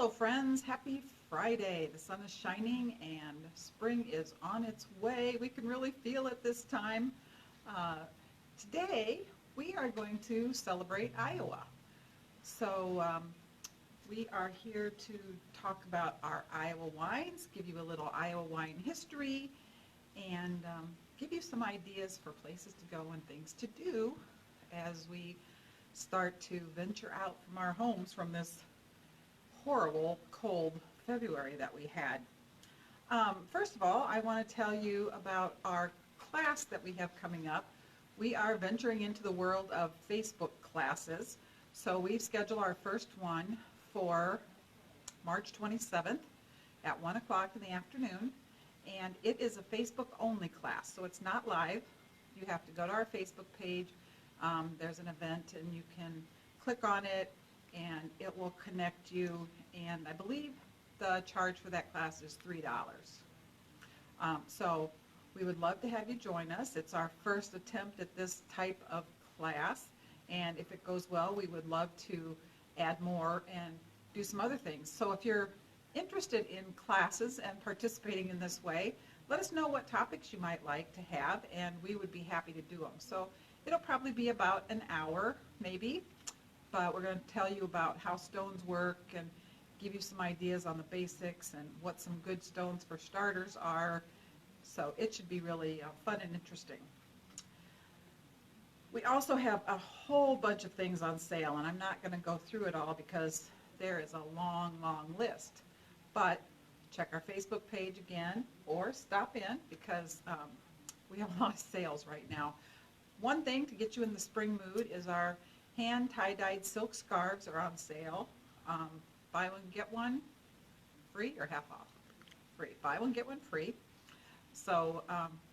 Hello friends, happy Friday. The sun is shining and spring is on its way. We can really feel it this time. Uh, Today we are going to celebrate Iowa. So we are here to talk about our Iowa wines, give you a little Iowa wine history, and give you some ideas for places to go and things to do as we start to venture out from our homes from this horrible cold February that we had. First of all, I want to tell you about our class that we have coming up. We are venturing into the world of Facebook classes. So we've scheduled our first one for March 27th at 1 o'clock in the afternoon. And it is a Facebook only class, so it's not live. You have to go to our Facebook page. There's an event and you can click on it and it will connect you, and I believe the charge for that class is $3. So we would love to have you join us. It's our first attempt at this type of class, and if it goes well, we would love to add more and do some other things. So if you're interested in classes and participating in this way, let us know what topics you might like to have, and we would be happy to do them. So it'll probably be about an hour, maybe. But we're going to tell you about how stones work and give you some ideas on the basics and what some good stones for starters are. So it should be really fun and interesting. We also have a whole bunch of things on sale, and I'm not going to go through it all because there is a long, long list. But check our Facebook page again or stop in because we have a lot of sales right now. One thing to get you in the spring mood is our hand tie-dyed silk scarves are on sale. Buy one, get one free or half off? Free. Buy one, get one free. So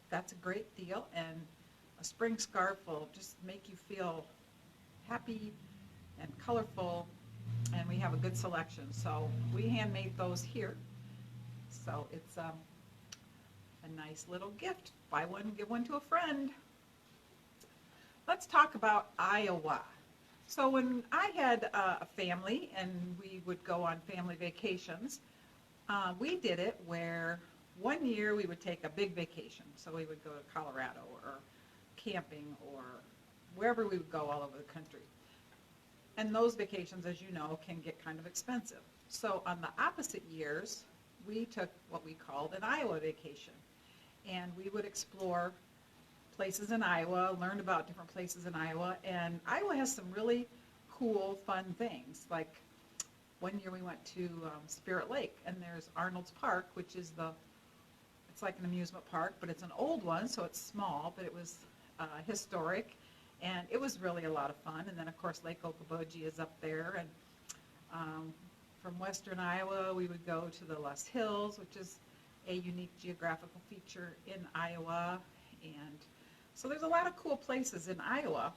that's a great deal, and a spring scarf will just make you feel happy and colorful, and we have a good selection. So we handmade those here. So it's a nice little gift. Buy one, give one to a friend. Let's talk about Iowa. So when I had a family and we would go on family vacations, we did it where one year we would take a big vacation. So we would go to Colorado or camping or wherever we would go all over the country. And those vacations, as you know, can get kind of expensive. So on the opposite years, we took what we called an Iowa vacation. And we would explore places in Iowa, learn about different places in Iowa, and Iowa has some really cool, fun things. Like one year we went to Spirit Lake, and there's Arnold's Park, which is it's like an amusement park, but it's an old one, so it's small, but it was historic, and it was really a lot of fun. And then, of course, Lake Okoboji is up there, and from western Iowa, we would go to the Les Hills, which is a unique geographical feature in Iowa, and so there's a lot of cool places in Iowa,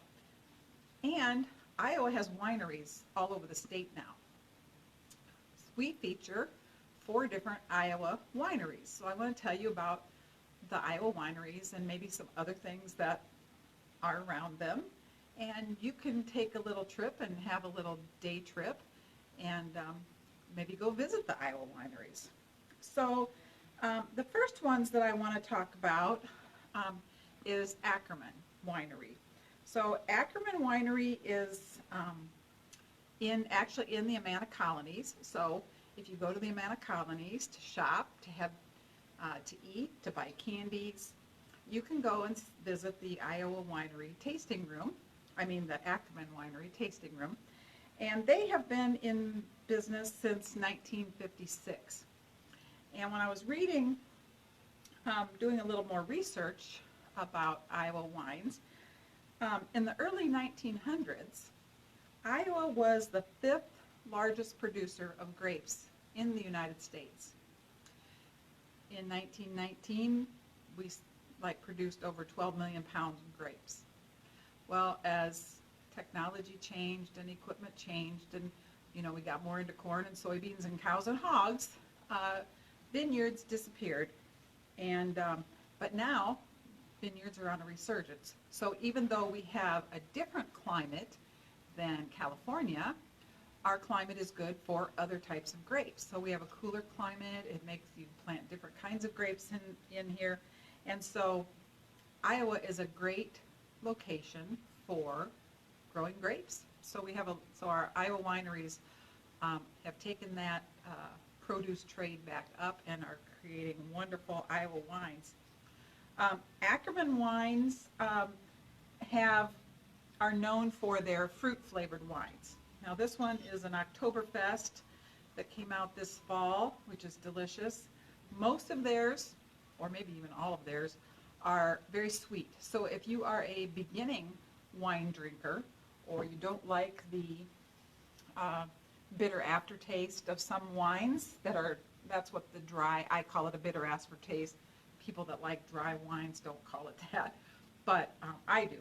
and Iowa has wineries all over the state now. We feature 4 different Iowa wineries, so I want to tell you about the Iowa wineries and maybe some other things that are around them, and you can take a little trip and have a little day trip and maybe go visit the Iowa wineries. So the first ones that I want to talk about is Ackerman Winery. So Ackerman Winery is actually in the Amana Colonies. So if you go to the Amana Colonies to shop, to have to eat, to buy candies, you can go and visit the Iowa Winery tasting room. The Ackerman Winery tasting room. And they have been in business since 1956. And when I was reading, doing a little more research about Iowa wines. In the early 1900s, Iowa was the 5th largest producer of grapes in the United States. In 1919, we produced over 12 million pounds of grapes. Well, as technology changed and equipment changed, and we got more into corn and soybeans and cows and hogs, vineyards disappeared. And but now vineyards are on a resurgence. So even though we have a different climate than California, our climate is good for other types of grapes. So we have a cooler climate. It makes you plant different kinds of grapes in here. And so Iowa is a great location for growing grapes. So our Iowa wineries have taken that produce trade back up and are creating wonderful Iowa wines. Ackerman Wines are known for their fruit-flavored wines. Now this one is an Oktoberfest that came out this fall, which is delicious. Most of theirs, or maybe even all of theirs, are very sweet. So if you are a beginning wine drinker, or you don't like the bitter aftertaste of some wines that's what I call it a bitter aftertaste. People that like dry wines don't call it that, but I do.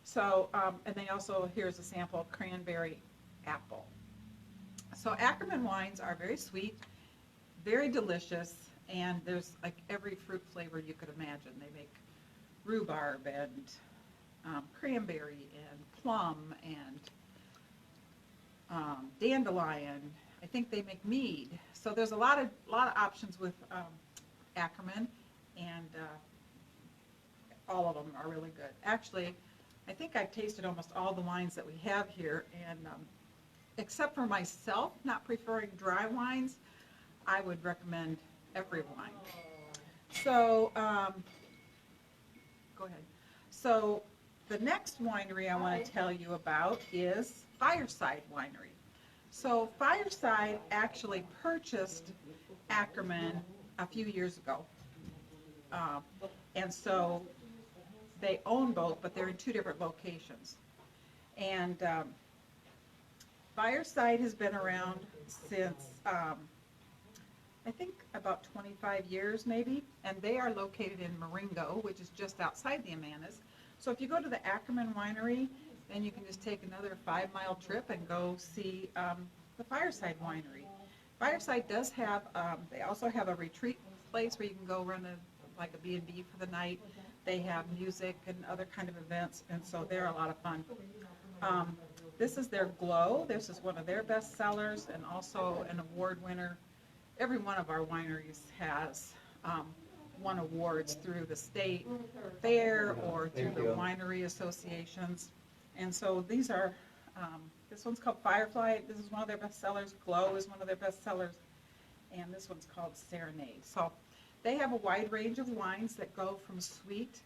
So, and they also, here's a sample of cranberry apple. So Ackerman wines are very sweet, very delicious, and there's like every fruit flavor you could imagine. They make rhubarb and cranberry and plum and dandelion. I think they make mead. So there's a lot of options with Ackerman, and all of them are really good. Actually, I think I've tasted almost all the wines that we have here, and except for myself not preferring dry wines, I would recommend every wine. So, go ahead. So the next winery I want to tell you about is Fireside Winery. So Fireside actually purchased Ackerman a few years ago. And so they own both, but they're in two different locations. And Fireside has been around since, I think, about 25 years maybe, and they are located in Marengo, which is just outside the Amana's. So if you go to the Ackerman Winery, then you can just take another 5-mile trip and go see the Fireside Winery. Fireside does have, they also have a retreat place where you can go run like a B&B for the night. They have music and other kind of events, and so they're a lot of fun. This is their Glow. This is one of their best sellers and also an award winner. Every one of our wineries has won awards through the state fair or through the winery associations. And so these are, this one's called Firefly. This is one of their best sellers. Glow is one of their best sellers. And this one's called Serenade. So they have a wide range of wines that go from sweet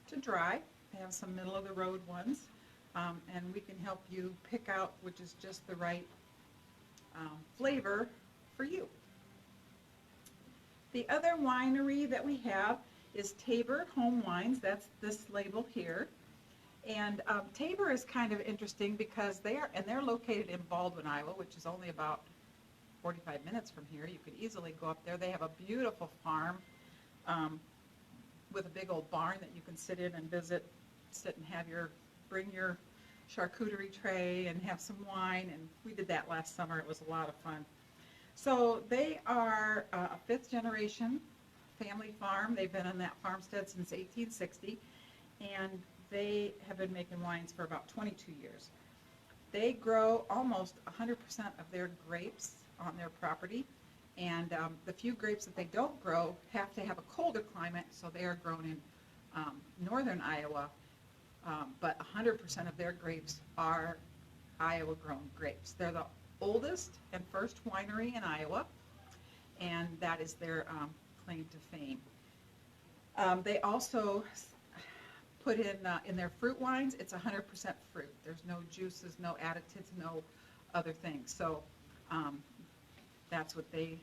to dry. They have some middle of the road ones. And we can help you pick out which is just the right flavor for you. The other winery that we have is Tabor Home Wines. That's this label here. And Tabor is kind of interesting because they're located in Baldwin, Iowa, which is only about 45 minutes from here. You could easily go up there. They have a beautiful farm with a big old barn that you can sit in and visit, sit and bring your charcuterie tray and have some wine. And we did that last summer. It was a lot of fun. So they are a 5th generation family farm. They've been on that farmstead since 1860, and they have been making wines for about 22 years. They grow almost 100% of their grapes on their property, and the few grapes that they don't grow have to have a colder climate, so they are grown in northern Iowa, but 100% of their grapes are Iowa-grown grapes. They're the oldest and first winery in Iowa, and that is their claim to fame. They also put in their fruit wines, it's 100% fruit. There's no juices, no additives, no other things. So that's what they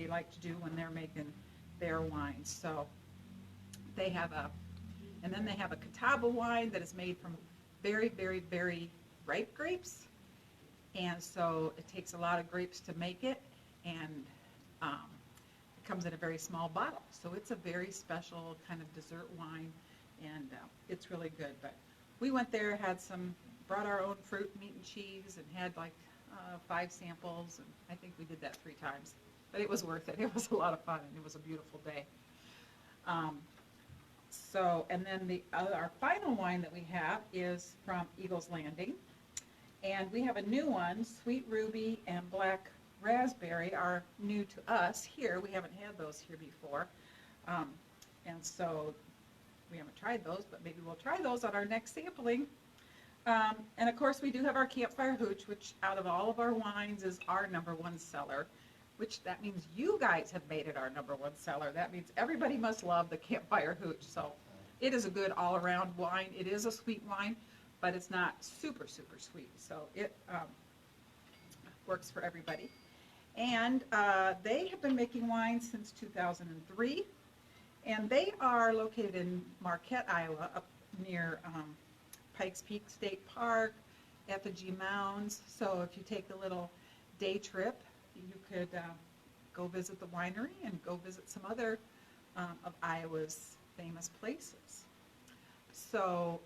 like to do when they're making their wines. So they have and then they have a Tabor wine that is made from very, very, very ripe grapes. And so it takes a lot of grapes to make it, and it comes in a very small bottle. So it's a very special kind of dessert wine, and it's really good. But we went there, brought our own fruit, meat, and cheese, and had like 5 samples, and I think we did that 3 times. But it was worth it. It was a lot of fun, and it was a beautiful day. And then our final wine that we have is from Eagles Landing. And we have a new one, Sweet Ruby and Black Raspberry are new to us here. We haven't had those here before. And so we haven't tried those, but maybe we'll try those on our next sampling. And of course, we do have our Campfire Hooch, which out of all of our wines is our #1 seller, which that means you guys have made it our #1 seller. That means everybody must love the Campfire Hooch. So it is a good all-around wine. It is a sweet wine, but it's not super, super sweet. So it works for everybody. And they have been making wine since 2003. And they are located in Marquette, Iowa, up near Pikes Peak State Park, Effigy Mounds. So if you take a little day trip, you could go visit the winery and go visit some other of Iowa's famous places. So,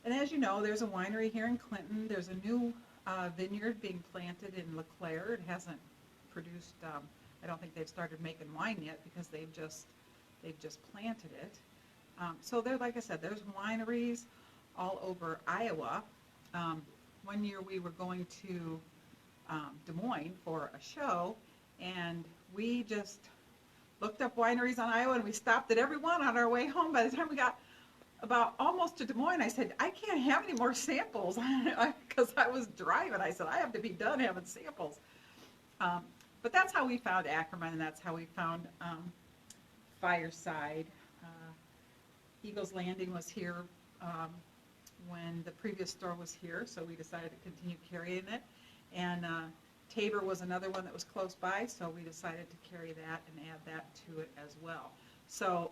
and as you know, there's a winery here in Clinton. There's a new vineyard being planted in LeClaire. It hasn't produced, I don't think they've started making wine yet because they've just planted it. So there, like I said, there's wineries all over Iowa. One year we were going to Des Moines for a show, and we just looked up wineries on Iowa, and we stopped at every one on our way home. By the time we got about almost to Des Moines, I said, I can't have any more samples because I was driving. I said, I have to be done having samples. But that's how we found Ackerman, and that's how we found Fireside. Eagles Landing was here when the previous store was here, so we decided to continue carrying it. And Tabor was another one that was close by, so we decided to carry that and add that to it as well. So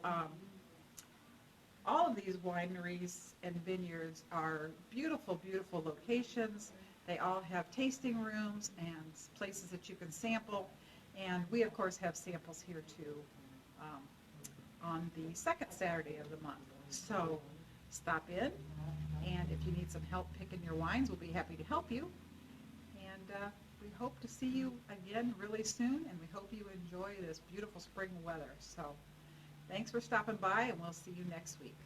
all of these wineries and vineyards are beautiful, beautiful locations. They all have tasting rooms and places that you can sample. And we, of course, have samples here too on the second Saturday of the month. So stop in, and if you need some help picking your wines, we'll be happy to help you. And we hope to see you again really soon, and we hope you enjoy this beautiful spring weather. So thanks for stopping by, and we'll see you next week.